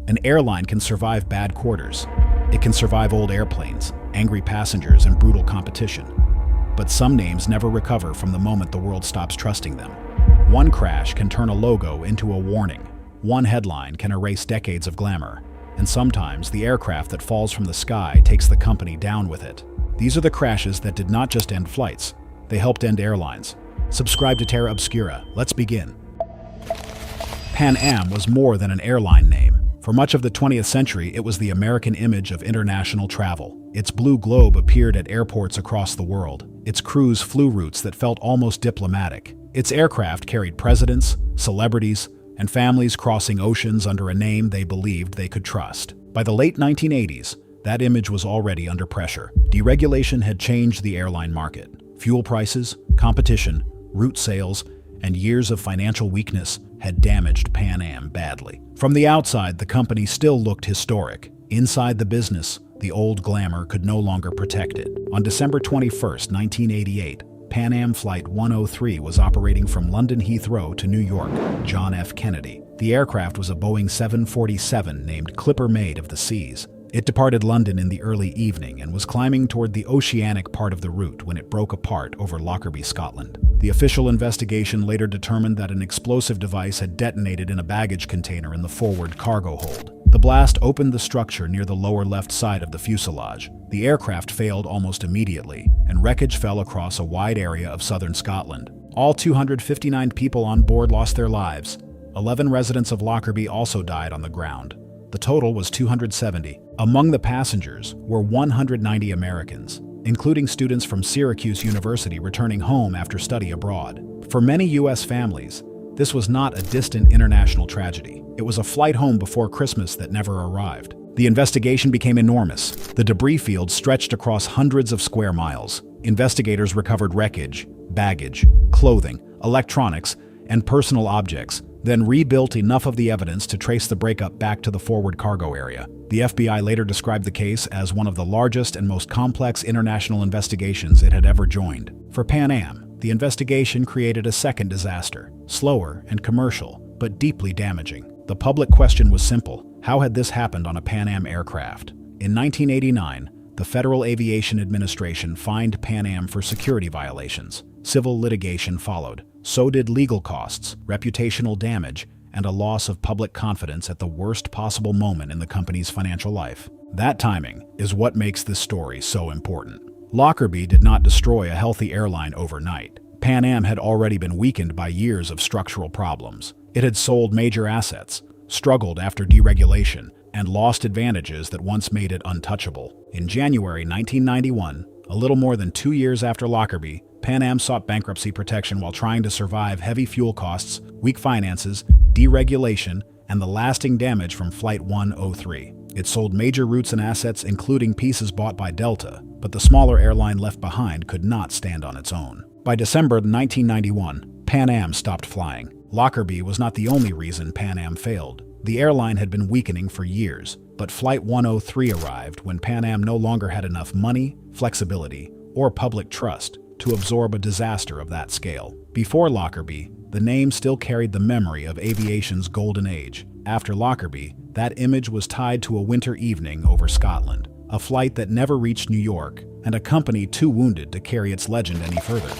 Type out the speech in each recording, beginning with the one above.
An airline can survive bad quarters. It can survive old airplanes, angry passengers, and brutal competition. But some names never recover from the moment the world stops trusting them. One crash can turn a logo into a warning. One headline can erase decades of glamour. And sometimes the aircraft that falls from the sky takes the company down with it. These are the crashes that did not just end flights, they helped end airlines. Subscribe to Terra Obscura. Let's begin. Pan Am was more than an airline name. For much of the 20th century, it was the American image of international travel. Its blue globe appeared at airports across the world. Its crews flew routes that felt almost diplomatic. Its aircraft carried presidents, celebrities, and families crossing oceans under a name they believed they could trust. By the late 1980s, that image was already under pressure. Deregulation had changed the airline market. Fuel prices, competition, route sales, and years of financial weakness had damaged Pan Am badly. From the outside, the company still looked historic. Inside the business, the old glamour could no longer protect it. On December 21, 1988, Pan Am Flight 103 was operating from London Heathrow to New York, John F. Kennedy. The aircraft was a Boeing 747 named Clipper Maid of the Seas. It departed London in the early evening and was climbing toward the oceanic part of the route when it broke apart over Lockerbie, Scotland. The official investigation later determined that an explosive device had detonated in a baggage container in the forward cargo hold. The blast opened the structure near the lower left side of the fuselage. The aircraft failed almost immediately, and wreckage fell across a wide area of southern Scotland. All 259 people on board lost their lives. 11 residents of Lockerbie also died on the ground. The total was 270. Among the passengers were 190 Americans, including students from Syracuse University returning home after study abroad. For many U.S. families, this was not a distant international tragedy. It was a flight home before Christmas that never arrived. The investigation became enormous. The debris field stretched across hundreds of square miles. Investigators recovered wreckage, baggage, clothing, electronics, and personal objects, then rebuilt enough of the evidence to trace the breakup back to the forward cargo area. The FBI later described the case as one of the largest and most complex international investigations it had ever joined. For Pan Am, the investigation created a second disaster, slower and commercial, but deeply damaging. The public question was simple: how had this happened on a Pan Am aircraft? In 1989, the Federal Aviation Administration fined Pan Am for security violations. Civil litigation followed. So did legal costs, reputational damage, and a loss of public confidence at the worst possible moment in the company's financial life. That timing is what makes this story so important. Lockerbie did not destroy a healthy airline overnight. Pan Am had already been weakened by years of structural problems. It had sold major assets, struggled after deregulation, and lost advantages that once made it untouchable. In January 1991, a little more than 2 years after Lockerbie, Pan Am sought bankruptcy protection while trying to survive heavy fuel costs, weak finances, deregulation, and the lasting damage from Flight 103. It sold major routes and assets, including pieces bought by Delta, but the smaller airline left behind could not stand on its own. By December 1991, Pan Am stopped flying. Lockerbie was not the only reason Pan Am failed. The airline had been weakening for years, but Flight 103 arrived when Pan Am no longer had enough money, flexibility, or public trust to absorb a disaster of that scale. Before Lockerbie, the name still carried the memory of aviation's golden age. After Lockerbie, that image was tied to a winter evening over Scotland, a flight that never reached New York, and a company too wounded to carry its legend any further.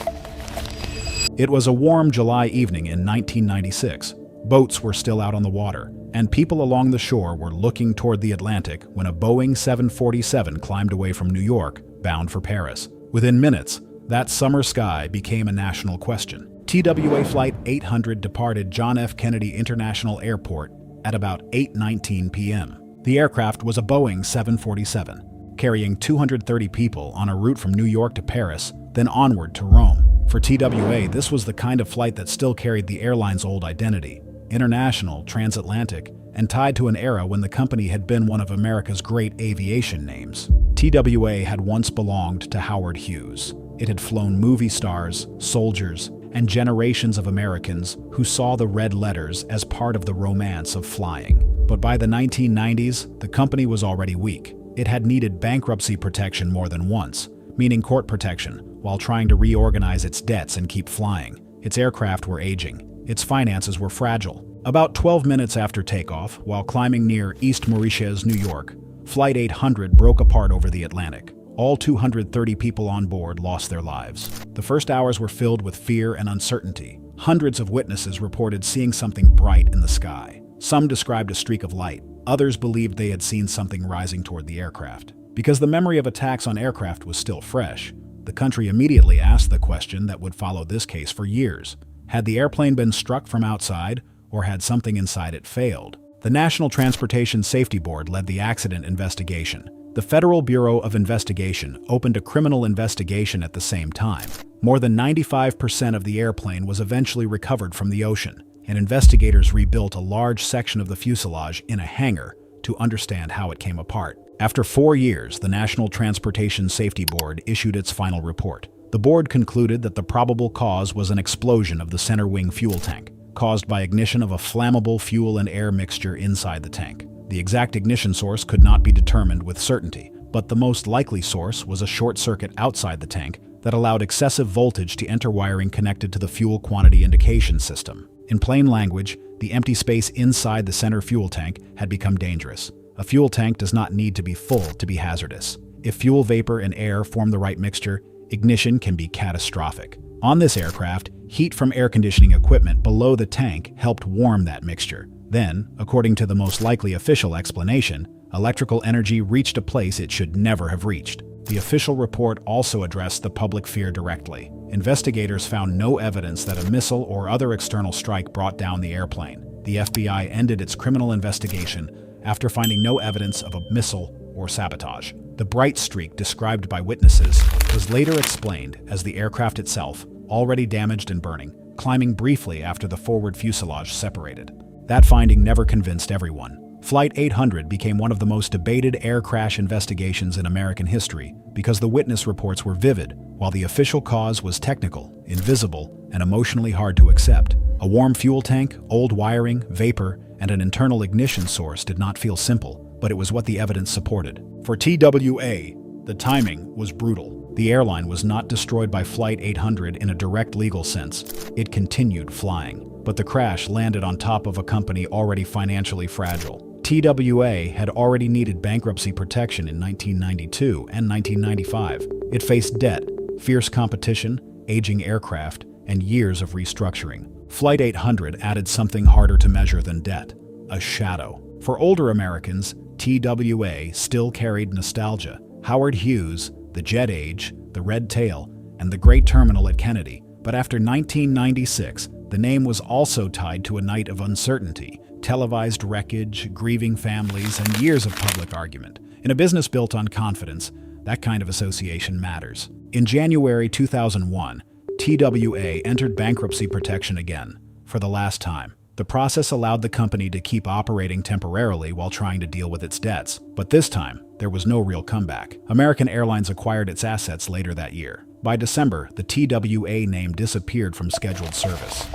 It was a warm July evening in 1996. Boats were still out on the water, and people along the shore were looking toward the Atlantic when a Boeing 747 climbed away from New York, bound for Paris. Within minutes, that summer sky became a national question. TWA Flight 800 departed John F. Kennedy International Airport at about 8:19 p.m. The aircraft was a Boeing 747, carrying 230 people on a route from New York to Paris, then onward to Rome. For TWA, this was the kind of flight that still carried the airline's old identity: international, transatlantic, and tied to an era when the company had been one of America's great aviation names. TWA had once belonged to Howard Hughes. It had flown movie stars, soldiers, and generations of Americans who saw the red letters as part of the romance of flying. But by the 1990s, the company was already weak. It had needed bankruptcy protection more than once, meaning court protection, while trying to reorganize its debts and keep flying. Its aircraft were aging. Its finances were fragile. About 12 minutes after takeoff, while climbing near East Mauritius, New York, Flight 800 broke apart over the Atlantic. All 230 people on board lost their lives. The first hours were filled with fear and uncertainty. Hundreds of witnesses reported seeing something bright in the sky. Some described a streak of light. Others believed they had seen something rising toward the aircraft. Because the memory of attacks on aircraft was still fresh, the country immediately asked the question that would follow this case for years. Had the airplane been struck from outside, or had something inside it failed? The National Transportation Safety Board led the accident investigation. The Federal Bureau of Investigation opened a criminal investigation at the same time. More than 95% of the airplane was eventually recovered from the ocean, and investigators rebuilt a large section of the fuselage in a hangar to understand how it came apart. After 4 years, the National Transportation Safety Board issued its final report. The board concluded that the probable cause was an explosion of the center wing fuel tank, caused by ignition of a flammable fuel and air mixture inside the tank. The exact ignition source could not be determined with certainty, but the most likely source was a short circuit outside the tank that allowed excessive voltage to enter wiring connected to the fuel quantity indication system. In plain language, the empty space inside the center fuel tank had become dangerous. A fuel tank does not need to be full to be hazardous. If fuel vapor and air form the right mixture, ignition can be catastrophic. On this aircraft, heat from air conditioning equipment below the tank helped warm that mixture. Then, according to the most likely official explanation, electrical energy reached a place it should never have reached. The official report also addressed the public fear directly. Investigators found no evidence that a missile or other external strike brought down the airplane. The FBI ended its criminal investigation after finding no evidence of a missile or sabotage. The bright streak described by witnesses was later explained as the aircraft itself, already damaged and burning, climbing briefly after the forward fuselage separated. That finding never convinced everyone. Flight 800 became one of the most debated air crash investigations in American history because the witness reports were vivid, while the official cause was technical, invisible, and emotionally hard to accept. A warm fuel tank, old wiring, vapor, and an internal ignition source did not feel simple, but it was what the evidence supported. For TWA, the timing was brutal. The airline was not destroyed by Flight 800 in a direct legal sense. It continued flying. But the crash landed on top of a company already financially fragile. TWA had already needed bankruptcy protection in 1992 and 1995. It faced debt, fierce competition, aging aircraft, and years of restructuring. Flight 800 added something harder to measure than debt: a shadow. For older Americans, TWA still carried nostalgia. Howard Hughes, the jet age, the red tail, and the great terminal at Kennedy. But after 1996, the name was also tied to a night of uncertainty, televised wreckage, grieving families, and years of public argument. In a business built on confidence, that kind of association matters. In January 2001, TWA entered bankruptcy protection again, for the last time. The process allowed the company to keep operating temporarily while trying to deal with its debts. But this time, there was no real comeback. American Airlines acquired its assets later that year. By December, the TWA name disappeared from scheduled service.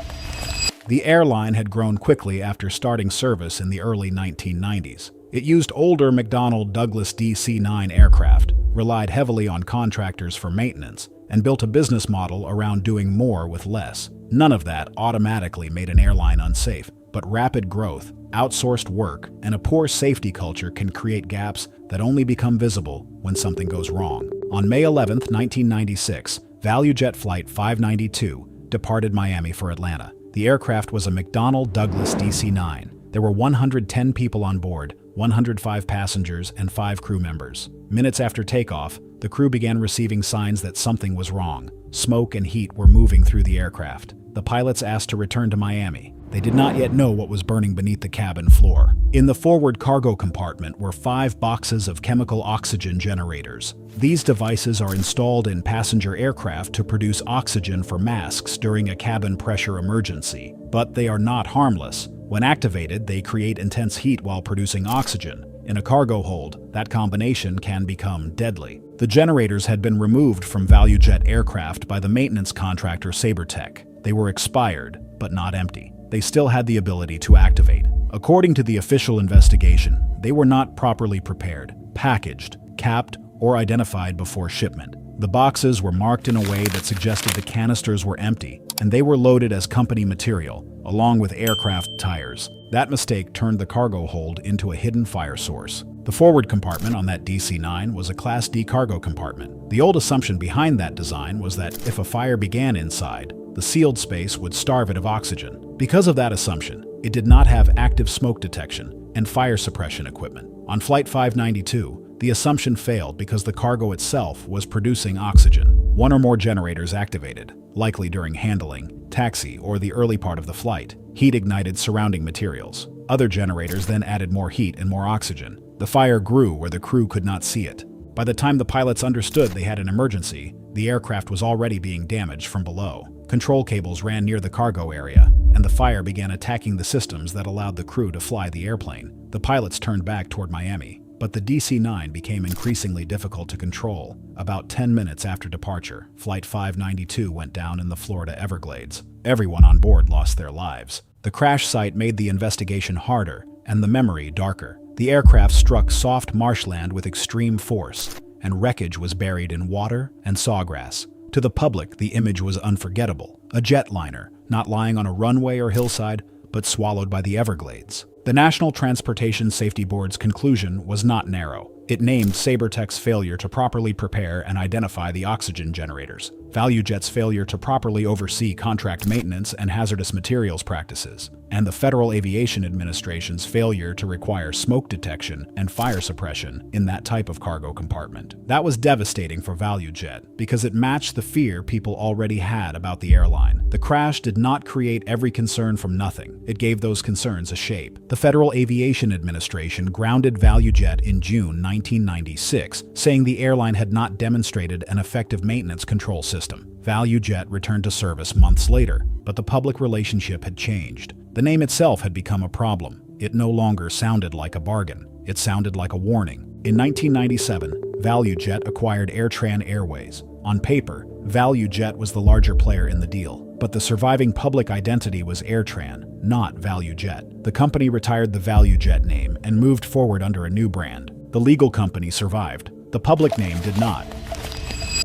The airline had grown quickly after starting service in the early 1990s. It used older McDonnell Douglas DC-9 aircraft, relied heavily on contractors for maintenance, and built a business model around doing more with less. None of that automatically made an airline unsafe, but rapid growth, outsourced work, and a poor safety culture can create gaps that only become visible when something goes wrong. On May 11, 1996, ValueJet Flight 592 departed Miami for Atlanta. The aircraft was a McDonnell Douglas DC-9. There were 110 people on board, 105 passengers, and 5 crew members. Minutes after takeoff, the crew began receiving signs that something was wrong. Smoke and heat were moving through the aircraft. The pilots asked to return to Miami. They did not yet know what was burning beneath the cabin floor. In the forward cargo compartment were 5 boxes of chemical oxygen generators. These devices are installed in passenger aircraft to produce oxygen for masks during a cabin pressure emergency. But they are not harmless. When activated, they create intense heat while producing oxygen. In a cargo hold, that combination can become deadly. The generators had been removed from ValueJet aircraft by the maintenance contractor SaberTech. They were expired, but not empty. They still had the ability to activate. According to the official investigation, they were not properly prepared, packaged, capped, or identified before shipment. The boxes were marked in a way that suggested the canisters were empty, and they were loaded as company material, along with aircraft tires. That mistake turned the cargo hold into a hidden fire source. The forward compartment on that DC-9 was a Class D cargo compartment. The old assumption behind that design was that if a fire began inside, the sealed space would starve it of oxygen. Because of that assumption, it did not have active smoke detection and fire suppression equipment. On Flight 592, the assumption failed because the cargo itself was producing oxygen. One or more generators activated, likely during handling, taxi, or the early part of the flight. Heat ignited surrounding materials. Other generators then added more heat and more oxygen. The fire grew where the crew could not see it. By the time the pilots understood they had an emergency, the aircraft was already being damaged from below. Control cables ran near the cargo area, and the fire began attacking the systems that allowed the crew to fly the airplane. The pilots turned back toward Miami, but the DC-9 became increasingly difficult to control. About 10 minutes after departure, Flight 592 went down in the Florida Everglades. Everyone on board lost their lives. The crash site made the investigation harder and the memory darker. The aircraft struck soft marshland with extreme force, and wreckage was buried in water and sawgrass. To the public, the image was unforgettable. A jetliner, not lying on a runway or hillside, but swallowed by the Everglades. The National Transportation Safety Board's conclusion was not narrow. It named Sabertech's failure to properly prepare and identify the oxygen generators, ValueJet's failure to properly oversee contract maintenance and hazardous materials practices, and the Federal Aviation Administration's failure to require smoke detection and fire suppression in that type of cargo compartment. That was devastating for ValueJet because it matched the fear people already had about the airline. The crash did not create every concern from nothing. It gave those concerns a shape. The Federal Aviation Administration grounded ValueJet in June 1996, saying the airline had not demonstrated an effective maintenance control system. ValueJet returned to service months later, but the public relationship had changed. The name itself had become a problem. It no longer sounded like a bargain. It sounded like a warning. In 1997, ValueJet acquired Airways. On paper, ValueJet was the larger player in the deal, but the surviving public identity was Airtran, not ValueJet. The company retired the ValueJet name and moved forward under a new brand. The legal company survived. The public name did not.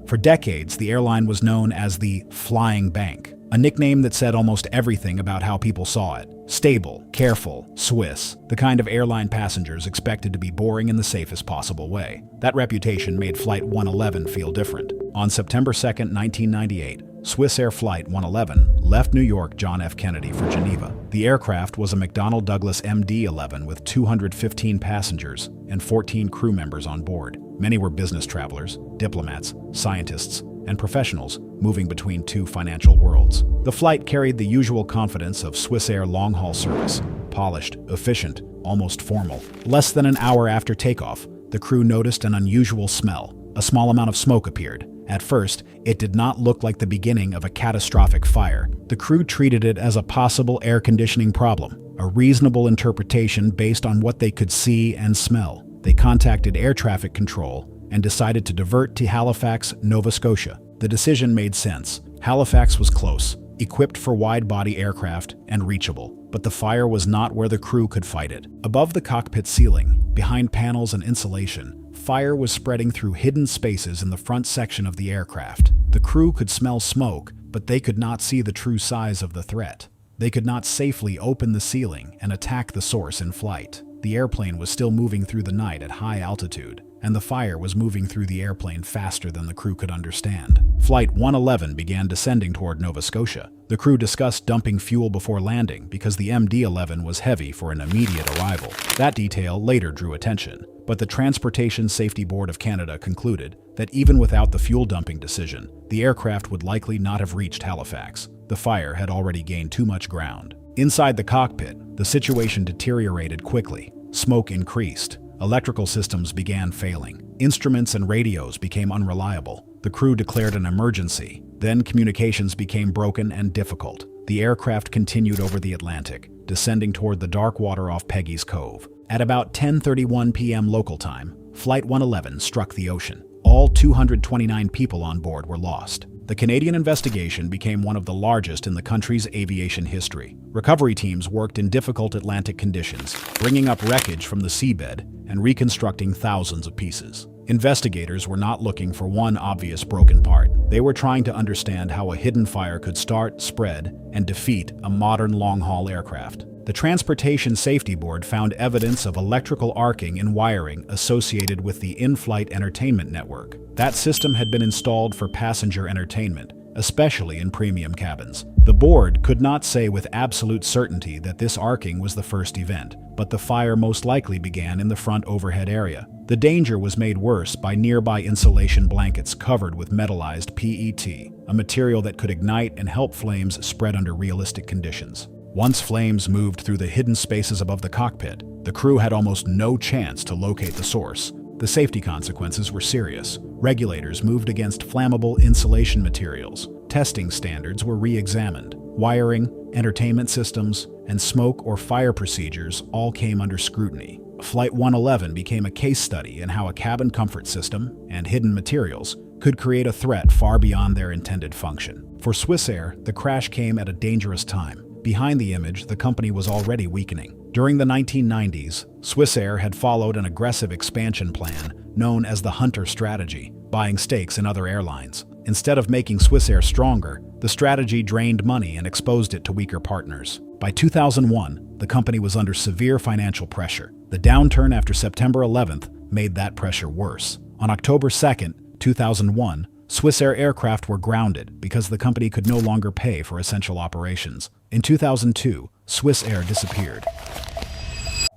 For decades, the airline was known as the Flying Bank, a nickname that said almost everything about how people saw it. Stable, careful, Swiss, the kind of airline passengers expected to be boring in the safest possible way. That reputation made Flight 111 feel different. On September 2, 1998, Swissair Flight 111 left New York John F. Kennedy for Geneva. The aircraft was a McDonnell Douglas MD-11 with 215 passengers and 14 crew members on board. Many were business travelers, diplomats, scientists, and professionals moving between two financial worlds. The flight carried the usual confidence of Swissair long-haul service. Polished, efficient, almost formal. Less than an hour after takeoff, the crew noticed an unusual smell. A small amount of smoke appeared. At first, it did not look like the beginning of a catastrophic fire. The crew treated it as a possible air conditioning problem, a reasonable interpretation based on what they could see and smell. They contacted air traffic control and decided to divert to Halifax, Nova Scotia. The decision made sense. Halifax was close, equipped for wide-body aircraft, and reachable. But the fire was not where the crew could fight it. Above the cockpit ceiling, behind panels and insulation, fire was spreading through hidden spaces in the front section of the aircraft. The crew could smell smoke, but they could not see the true size of the threat. They could not safely open the ceiling and attack the source in flight. The airplane was still moving through the night at high altitude, and the fire was moving through the airplane faster than the crew could understand. Flight 111 began descending toward Nova Scotia. The crew discussed dumping fuel before landing because the MD-11 was heavy for an immediate arrival. That detail later drew attention, but the Transportation Safety Board of Canada concluded that even without the fuel dumping decision, the aircraft would likely not have reached Halifax. The fire had already gained too much ground. Inside the cockpit, the situation deteriorated quickly. Smoke increased. Electrical systems began failing. Instruments and radios became unreliable. The crew declared an emergency. Then communications became broken and difficult. The aircraft continued over the Atlantic, descending toward the dark water off Peggy's Cove. At about 10:31 p.m. local time, Flight 111 struck the ocean. All 229 people on board were lost. The Canadian investigation became one of the largest in the country's aviation history. Recovery teams worked in difficult Atlantic conditions, bringing up wreckage from the seabed and reconstructing thousands of pieces. Investigators were not looking for one obvious broken part. They were trying to understand how a hidden fire could start, spread, and defeat a modern long-haul aircraft. The Transportation Safety Board found evidence of electrical arcing in wiring associated with the in-flight entertainment network. That system had been installed for passenger entertainment, especially in premium cabins. The board could not say with absolute certainty that this arcing was the first event, but the fire most likely began in the front overhead area. The danger was made worse by nearby insulation blankets covered with metallized PET, a material that could ignite and help flames spread under realistic conditions. Once flames moved through the hidden spaces above the cockpit, the crew had almost no chance to locate the source. The safety consequences were serious. Regulators moved against flammable insulation materials. Testing standards were re-examined. Wiring, entertainment systems, and smoke or fire procedures all came under scrutiny. Flight 111 became a case study in how a cabin comfort system and hidden materials could create a threat far beyond their intended function. For Swissair, the crash came at a dangerous time. Behind the image, the company was already weakening. During the 1990s, Swissair had followed an aggressive expansion plan known as the Hunter strategy, buying stakes in other airlines. Instead of making Swissair stronger, the strategy drained money and exposed it to weaker partners. By 2001, the company was under severe financial pressure. The downturn after September 11th made that pressure worse. On October 2nd, 2001, Swissair aircraft were grounded because the company could no longer pay for essential operations. In 2002, Swissair disappeared.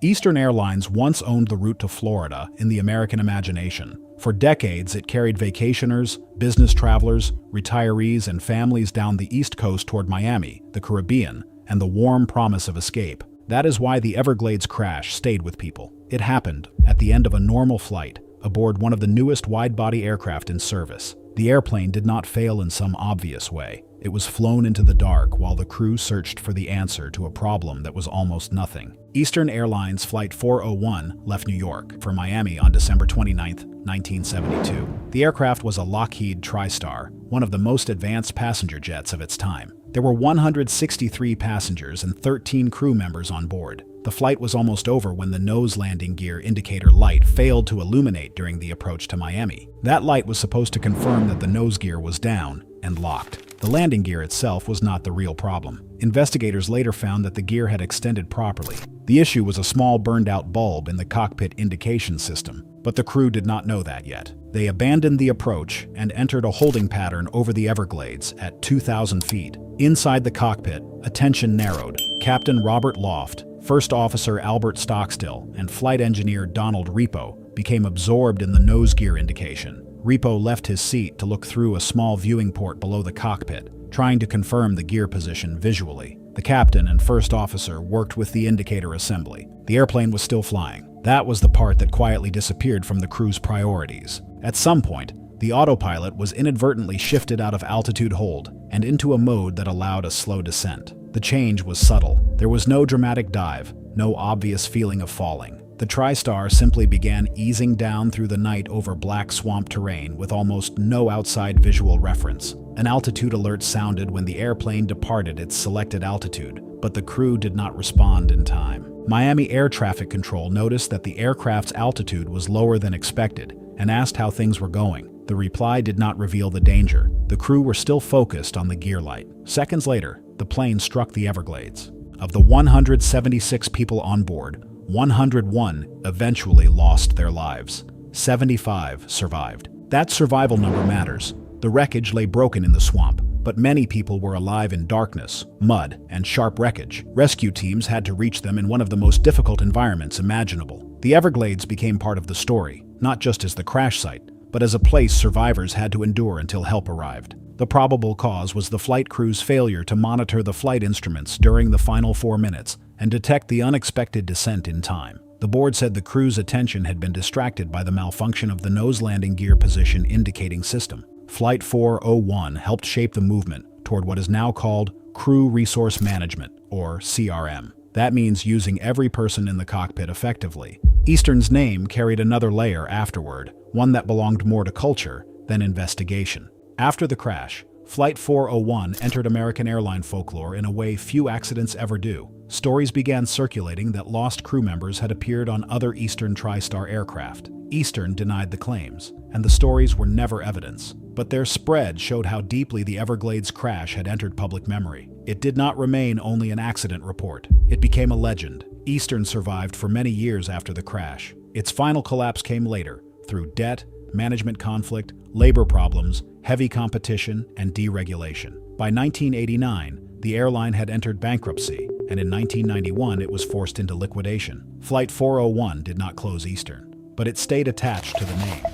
Eastern Airlines once owned the route to Florida in the American imagination. For decades, it carried vacationers, business travelers, retirees, and families down the East Coast toward Miami, the Caribbean, and the warm promise of escape. That is why the Everglades crash stayed with people. It happened at the end of a normal flight, aboard one of the newest wide-body aircraft in service. The airplane did not fail in some obvious way. It was flown into the dark while the crew searched for the answer to a problem that was almost nothing. Eastern Airlines Flight 401 left New York for Miami on December 29, 1972. The aircraft was a Lockheed TriStar, one of the most advanced passenger jets of its time. There were 163 passengers and 13 crew members on board. The flight was almost over when the nose landing gear indicator light failed to illuminate during the approach to Miami. That light was supposed to confirm that the nose gear was down and locked. The landing gear itself was not the real problem. Investigators later found that the gear had extended properly. The issue was a small burned-out bulb in the cockpit indication system, but the crew did not know that yet. They abandoned the approach and entered a holding pattern over the Everglades at 2,000 feet. Inside the cockpit, attention narrowed. Captain Robert Loft, First Officer Albert Stockstill, and Flight Engineer Donald Repo became absorbed in the nose gear indication. Repo left his seat to look through a small viewing port below the cockpit, trying to confirm the gear position visually. The captain and first officer worked with the indicator assembly. The airplane was still flying. That was the part that quietly disappeared from the crew's priorities. At some point, the autopilot was inadvertently shifted out of altitude hold and into a mode that allowed a slow descent. The change was subtle. There was no dramatic dive, no obvious feeling of falling. The TriStar simply began easing down through the night over black swamp terrain with almost no outside visual reference. An altitude alert sounded when the airplane departed its selected altitude, but the crew did not respond in time. Miami Air Traffic Control noticed that the aircraft's altitude was lower than expected and asked how things were going. The reply did not reveal the danger. The crew were still focused on the gear light. Seconds later, the plane struck the Everglades. Of the 176 people on board, 101 eventually lost their lives. 75 survived. That survival number matters. The wreckage lay broken in the swamp, but many people were alive in darkness, mud, and sharp wreckage. Rescue teams had to reach them in one of the most difficult environments imaginable. The Everglades became part of the story, not just as the crash site, but as a place survivors had to endure until help arrived. The probable cause was the flight crew's failure to monitor the flight instruments during the final 4 minutes and detect the unexpected descent in time. The board said the crew's attention had been distracted by the malfunction of the nose landing gear position indicating system. Flight 401 helped shape the movement toward what is now called Crew Resource Management, or CRM. That means using every person in the cockpit effectively. Eastern's name carried another layer afterward, one that belonged more to culture than investigation. After the crash, Flight 401 entered American airline folklore in a way few accidents ever do. stories began circulating that lost crew members had appeared on other Eastern TriStar aircraft. Eastern denied the claims, and the stories were never evidence. But their spread showed how deeply the Everglades crash had entered public memory. It did not remain only an accident report. It became a legend. Eastern survived for many years after the crash. Its final collapse came later, through debt, management conflict, labor problems, heavy competition, and deregulation. By 1989, the airline had entered bankruptcy, and in 1991 it was forced into liquidation. Flight 401 did not close Eastern, but it stayed attached to the name.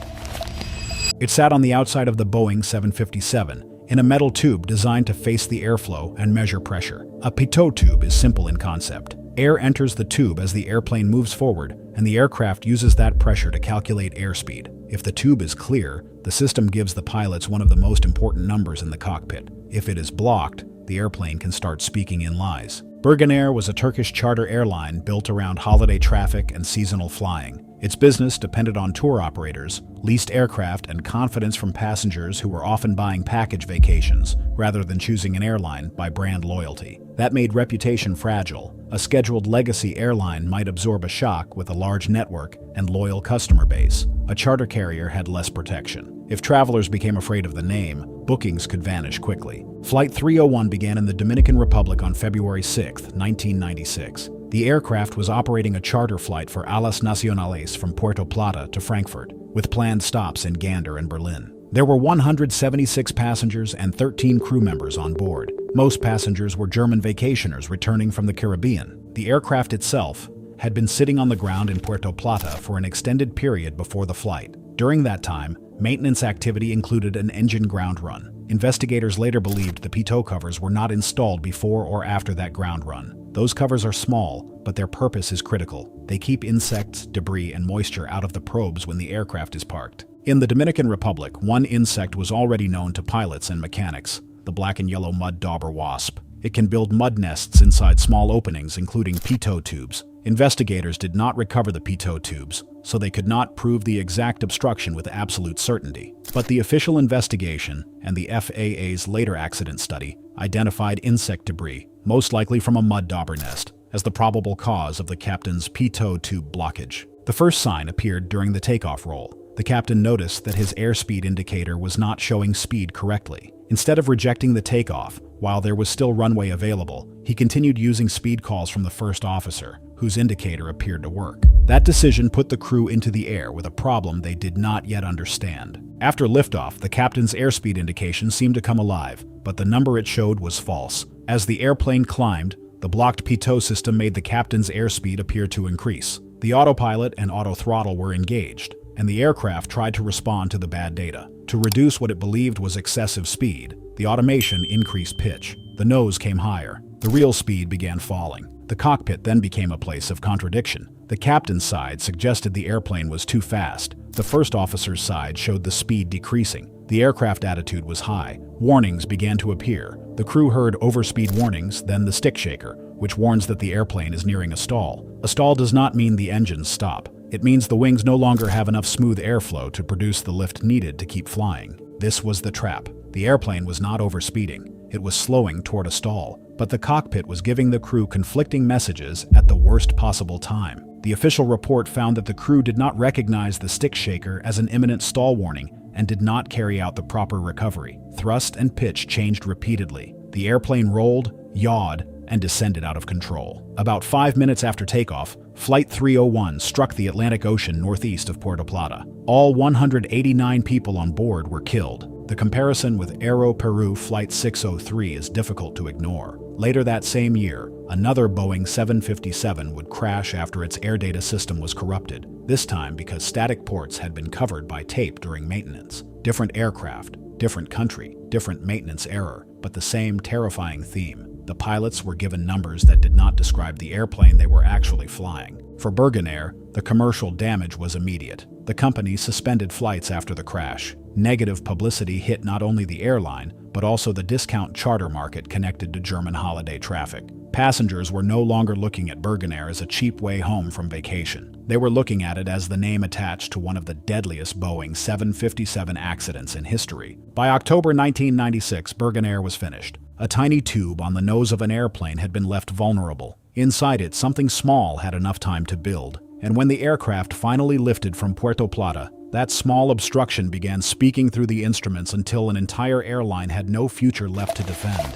It sat on the outside of the Boeing 757, in a metal tube designed to face the airflow and measure pressure. A pitot tube is simple in concept. Air enters the tube as the airplane moves forward, and the aircraft uses that pressure to calculate airspeed. If the tube is clear, the system gives the pilots one of the most important numbers in the cockpit. If it is blocked, the airplane can start speaking in lies. Birgenair was a Turkish charter airline built around holiday traffic and seasonal flying. Its business depended on tour operators, leased aircraft, and confidence from passengers who were often buying package vacations rather than choosing an airline by brand loyalty. That made reputation fragile. A scheduled legacy airline might absorb a shock with a large network and loyal customer base. A charter carrier had less protection. If travelers became afraid of the name, bookings could vanish quickly. Flight 301 began in the Dominican Republic on February 6, 1996. The aircraft was operating a charter flight for Alas Nacionales from Puerto Plata to Frankfurt, with planned stops in Gander and Berlin. There were 176 passengers and 13 crew members on board. Most passengers were German vacationers returning from the Caribbean. The aircraft itself had been sitting on the ground in Puerto Plata for an extended period before the flight. During that time, maintenance activity included an engine ground run. Investigators later believed the pitot covers were not installed before or after that ground run. Those covers are small, but their purpose is critical. They keep insects, debris, and moisture out of the probes when the aircraft is parked. In the Dominican Republic, one insect was already known to pilots and mechanics, the black and yellow mud dauber wasp. It can build mud nests inside small openings, including pitot tubes. Investigators did not recover the pitot tubes, so they could not prove the exact obstruction with absolute certainty. But the official investigation and the FAA's later accident study identified insect debris, most likely from a mud dauber nest, as the probable cause of the captain's pitot tube blockage. The first sign appeared during the takeoff roll. The captain noticed that his airspeed indicator was not showing speed correctly. Instead of rejecting the takeoff, while there was still runway available, he continued using speed calls from the first officer, whose indicator appeared to work. That decision put the crew into the air with a problem they did not yet understand. After liftoff, the captain's airspeed indication seemed to come alive, but the number it showed was false. As the airplane climbed, the blocked pitot system made the captain's airspeed appear to increase. The autopilot and autothrottle were engaged, and the aircraft tried to respond to the bad data. To reduce what it believed was excessive speed, the automation increased pitch. The nose came higher. The real speed began falling. The cockpit then became a place of contradiction. The captain's side suggested the airplane was too fast. The first officer's side showed the speed decreasing. The aircraft attitude was high. Warnings began to appear. The crew heard overspeed warnings, then the stick shaker, which warns that the airplane is nearing a stall. A stall does not mean the engines stop. It means the wings no longer have enough smooth airflow to produce the lift needed to keep flying. This was the trap. The airplane was not overspeeding. It was slowing toward a stall, but the cockpit was giving the crew conflicting messages at the worst possible time. The official report found that the crew did not recognize the stick shaker as an imminent stall warning and did not carry out the proper recovery. Thrust and pitch changed repeatedly. The airplane rolled, yawed, and descended out of control. About 5 minutes after takeoff, Flight 301 struck the Atlantic Ocean northeast of Puerto Plata. All 189 people on board were killed. The comparison with Aero Peru Flight 603 is difficult to ignore. Later that same year, another Boeing 757 would crash after its air data system was corrupted, this time because static ports had been covered by tape during maintenance. Different aircraft, different country, different maintenance error, but the same terrifying theme. The pilots were given numbers that did not describe the airplane they were actually flying. For Birgenair, the commercial damage was immediate. The company suspended flights after the crash. Negative publicity hit not only the airline, but also the discount charter market connected to German holiday traffic. Passengers were no longer looking at Birgenair as a cheap way home from vacation. They were looking at it as the name attached to one of the deadliest Boeing 757 accidents in history. By October 1996, Birgenair was finished. A tiny tube on the nose of an airplane had been left vulnerable. Inside it, something small had enough time to build. And when the aircraft finally lifted from Puerto Plata, that small obstruction began speaking through the instruments until an entire airline had no future left to defend.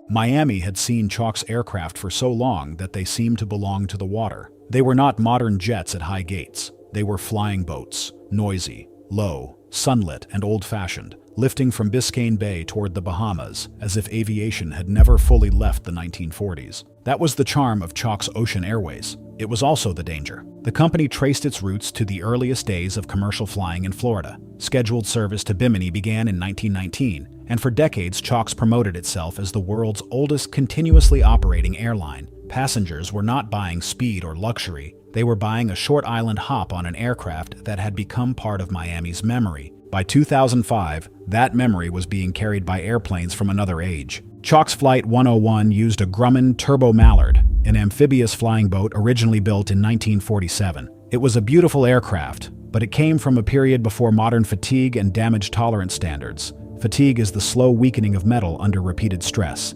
Miami had seen Chalk's aircraft for so long that they seemed to belong to the water. They were not modern jets at high gates. They were flying boats, noisy, low, sunlit, and old-fashioned, lifting from Biscayne Bay toward the Bahamas as if aviation had never fully left the 1940s. That was the charm of Chalk's Ocean Airways. It was also the danger. The company traced its roots to the earliest days of commercial flying in Florida. Scheduled service to Bimini began in 1919, and for decades Chalk's promoted itself as the world's oldest continuously operating airline. Passengers were not buying speed or luxury. They were buying a short island hop on an aircraft that had become part of Miami's memory. By 2005, that memory was being carried by airplanes from another age. Chalk's Flight 101 used a Grumman Turbo Mallard, an amphibious flying boat originally built in 1947. It was a beautiful aircraft, but it came from a period before modern fatigue and damage tolerance standards. Fatigue is the slow weakening of metal under repeated stress.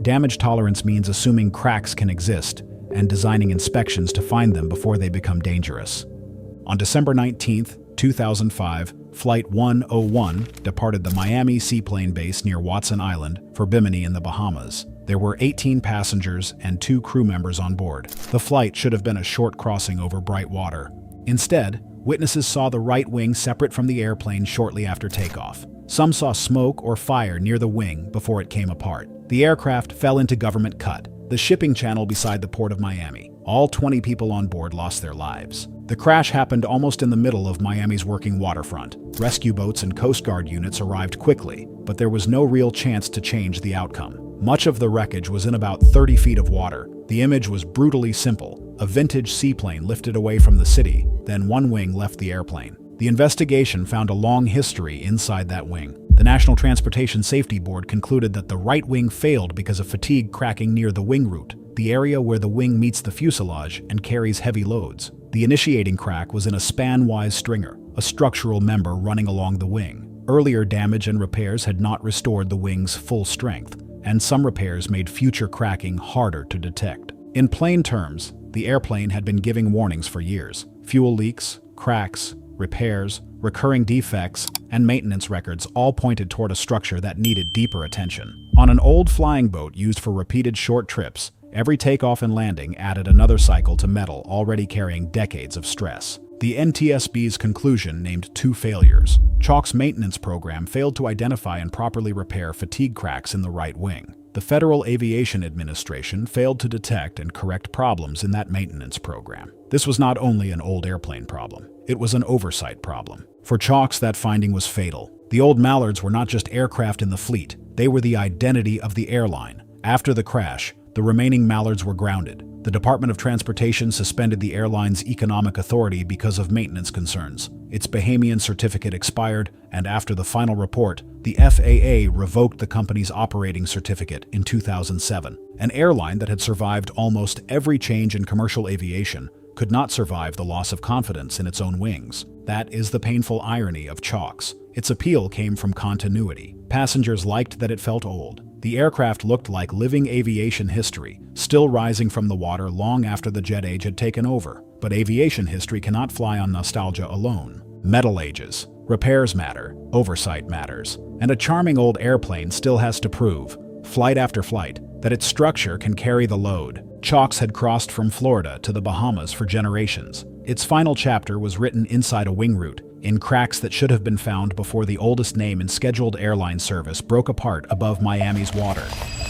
Damage tolerance means assuming cracks can exist and designing inspections to find them before they become dangerous. On December 19, 2005, Flight 101 departed the Miami seaplane base near Watson Island for Bimini in the Bahamas. There were 18 passengers and 2 crew members on board. The flight should have been a short crossing over bright water. Instead, witnesses saw the right wing separate from the airplane shortly after takeoff. Some saw smoke or fire near the wing before it came apart. The aircraft fell into Government Cut, the shipping channel beside the port of Miami. All 20 people on board lost their lives. The crash happened almost in the middle of Miami's working waterfront. Rescue boats and Coast Guard units arrived quickly, but there was no real chance to change the outcome. Much of the wreckage was in about 30 feet of water. The image was brutally simple. A vintage seaplane lifted away from the city, then one wing left the airplane. The investigation found a long history inside that wing. The National Transportation Safety Board concluded that the right wing failed because of fatigue cracking near the wing root, the area where the wing meets the fuselage and carries heavy loads. The initiating crack was in a span-wise stringer, a structural member running along the wing. Earlier damage and repairs had not restored the wing's full strength, and some repairs made future cracking harder to detect. In plain terms, the airplane had been giving warnings for years. Fuel leaks, cracks, repairs, recurring defects, and maintenance records all pointed toward a structure that needed deeper attention. On an old flying boat used for repeated short trips, every takeoff and landing added another cycle to metal already carrying decades of stress. The NTSB's conclusion named 2 failures. Chalk's maintenance program failed to identify and properly repair fatigue cracks in the right wing. The Federal Aviation Administration failed to detect and correct problems in that maintenance program. This was not only an old airplane problem, it was an oversight problem. For Chalk's, that finding was fatal. The old Mallards were not just aircraft in the fleet, they were the identity of the airline. After the crash, the remaining Mallards were grounded. The Department of Transportation suspended the airline's economic authority because of maintenance concerns. Its Bahamian certificate expired, and after the final report, the FAA revoked the company's operating certificate in 2007. An airline that had survived almost every change in commercial aviation could not survive the loss of confidence in its own wings. That is the painful irony of Chalk's. Its appeal came from continuity. Passengers liked that it felt old. The aircraft looked like living aviation history, still rising from the water long after the jet age had taken over. But aviation history cannot fly on nostalgia alone. Metal ages, repairs matter, oversight matters, and a charming old airplane still has to prove, flight after flight, that its structure can carry the load. Chalk's had crossed from Florida to the Bahamas for generations. Its final chapter was written inside a wing root, in cracks that should have been found before the oldest name in scheduled airline service broke apart above Miami's water.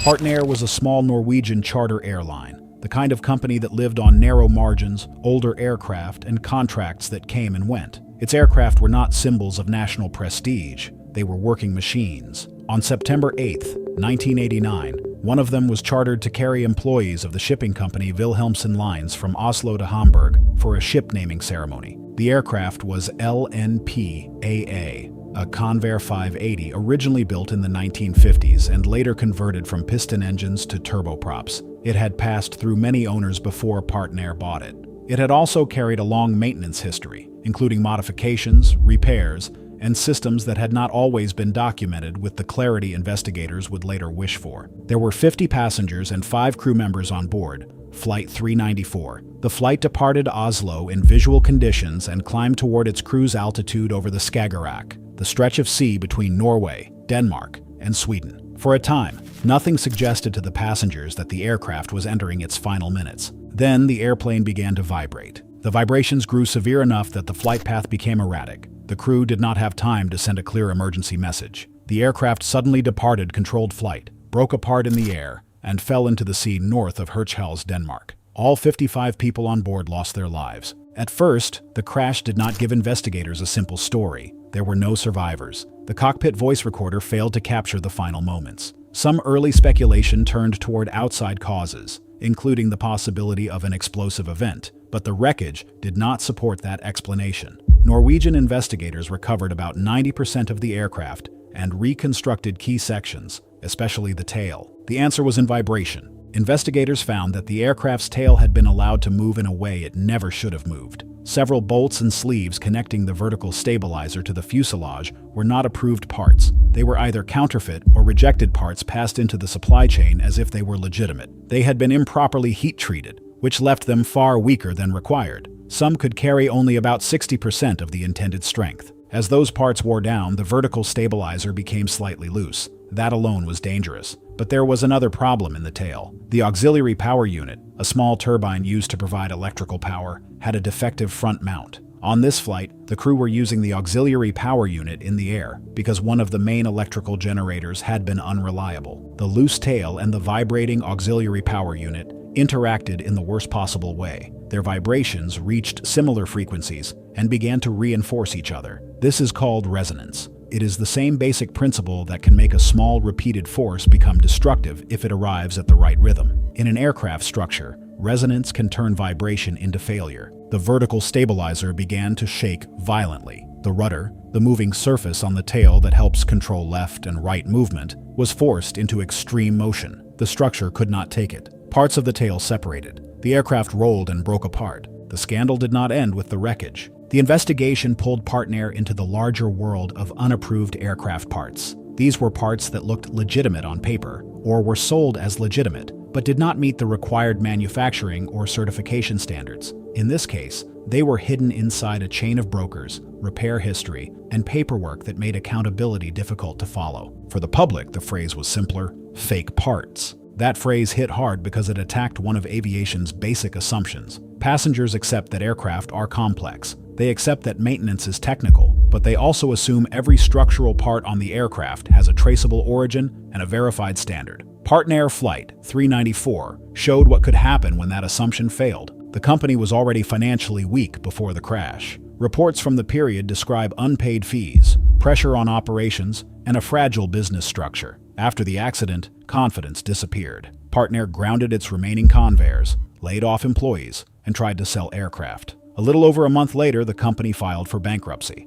Partnair was a small Norwegian charter airline, the kind of company that lived on narrow margins, older aircraft, and contracts that came and went. Its aircraft were not symbols of national prestige, they were working machines. On September 8, 1989, one of them was chartered to carry employees of the shipping company Wilhelmsen Lines from Oslo to Hamburg for a ship naming ceremony. The aircraft was LNP-AA, a Convair 580 originally built in the 1950s and later converted from piston engines to turboprops. It had passed through many owners before Partnair bought it. It had also carried a long maintenance history, including modifications, repairs, and systems that had not always been documented with the clarity investigators would later wish for. There were 50 passengers and 5 crew members on board, Flight 394. The flight departed Oslo in visual conditions and climbed toward its cruise altitude over the Skagerrak, the stretch of sea between Norway, Denmark, and Sweden. For a time, nothing suggested to the passengers that the aircraft was entering its final minutes. Then the airplane began to vibrate. The vibrations grew severe enough that the flight path became erratic. The crew did not have time to send a clear emergency message. The aircraft suddenly departed controlled flight, broke apart in the air, and fell into the sea north of Hirtshals, Denmark. All 55 people on board lost their lives. At first, the crash did not give investigators a simple story. There were no survivors. The cockpit voice recorder failed to capture the final moments. Some early speculation turned toward outside causes, including the possibility of an explosive event, but the wreckage did not support that explanation. Norwegian investigators recovered about 90% of the aircraft and reconstructed key sections, especially the tail. The answer was in vibration. Investigators found that the aircraft's tail had been allowed to move in a way it never should have moved. Several bolts and sleeves connecting the vertical stabilizer to the fuselage were not approved parts. They were either counterfeit or rejected parts passed into the supply chain as if they were legitimate. They had been improperly heat-treated, which left them far weaker than required. Some could carry only about 60% of the intended strength. As those parts wore down, the vertical stabilizer became slightly loose. That alone was dangerous. But there was another problem in the tail. The auxiliary power unit, a small turbine used to provide electrical power, had a defective front mount. On this flight, the crew were using the auxiliary power unit in the air because one of the main electrical generators had been unreliable. The loose tail and the vibrating auxiliary power unit interacted in the worst possible way. Their vibrations reached similar frequencies and began to reinforce each other. This is called resonance. It is the same basic principle that can make a small repeated force become destructive if it arrives at the right rhythm. In an aircraft structure, resonance can turn vibration into failure. The vertical stabilizer began to shake violently. The rudder, the moving surface on the tail that helps control left and right movement, was forced into extreme motion. The structure could not take it. Parts of the tail separated. The aircraft rolled and broke apart. The scandal did not end with the wreckage. The investigation pulled Partnair into the larger world of unapproved aircraft parts. These were parts that looked legitimate on paper, or were sold as legitimate, but did not meet the required manufacturing or certification standards. In this case, they were hidden inside a chain of brokers, repair history, and paperwork that made accountability difficult to follow. For the public, the phrase was simpler: fake parts. That phrase hit hard because it attacked one of aviation's basic assumptions. Passengers accept that aircraft are complex. They accept that maintenance is technical, but they also assume every structural part on the aircraft has a traceable origin and a verified standard. Partnair Flight 394 showed what could happen when that assumption failed. The company was already financially weak before the crash. Reports from the period describe unpaid fees, pressure on operations, and a fragile business structure. After the accident, confidence disappeared. Partnair grounded its remaining conveyors, laid off employees, and tried to sell aircraft. A little over a month later, the company filed for bankruptcy.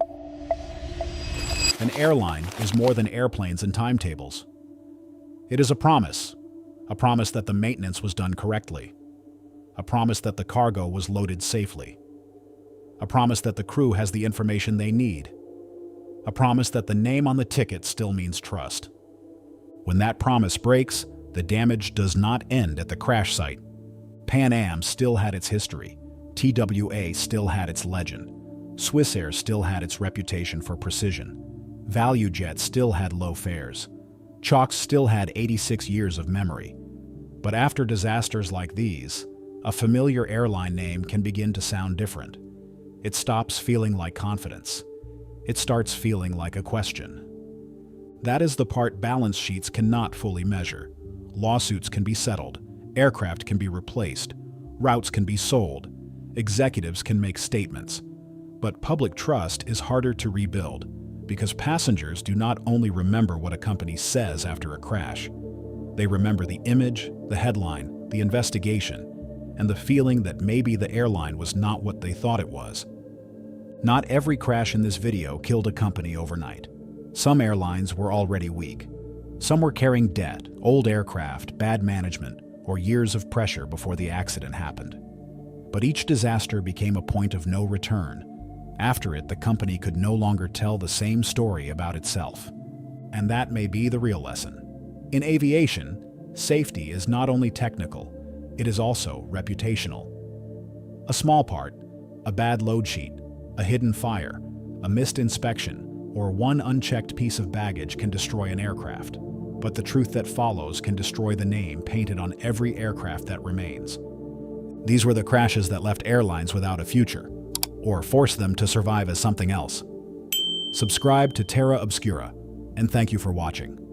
An airline is more than airplanes and timetables. It is a promise that the maintenance was done correctly, a promise that the cargo was loaded safely, a promise that the crew has the information they need, a promise that the name on the ticket still means trust. When that promise breaks, the damage does not end at the crash site. Pan Am still had its history. TWA still had its legend. Swissair still had its reputation for precision. ValueJet still had low fares. Chalk still had 86 years of memory. But after disasters like these, a familiar airline name can begin to sound different. It stops feeling like confidence. It starts feeling like a question. That is the part balance sheets cannot fully measure. Lawsuits can be settled. Aircraft can be replaced. Routes can be sold. Executives can make statements. But public trust is harder to rebuild because passengers do not only remember what a company says after a crash. They remember the image, the headline, the investigation, and the feeling that maybe the airline was not what they thought it was. Not every crash in this video killed a company overnight. Some airlines were already weak. Some were carrying debt, old aircraft, bad management, or years of pressure before the accident happened. But each disaster became a point of no return. After it, the company could no longer tell the same story about itself. And that may be the real lesson. In aviation, safety is not only technical, it is also reputational. A small part, a bad load sheet, a hidden fire, a missed inspection, or one unchecked piece of baggage can destroy an aircraft. But the truth that follows can destroy the name painted on every aircraft that remains. These were the crashes that left airlines without a future, or forced them to survive as something else. Subscribe to Terra Obscura, and thank you for watching.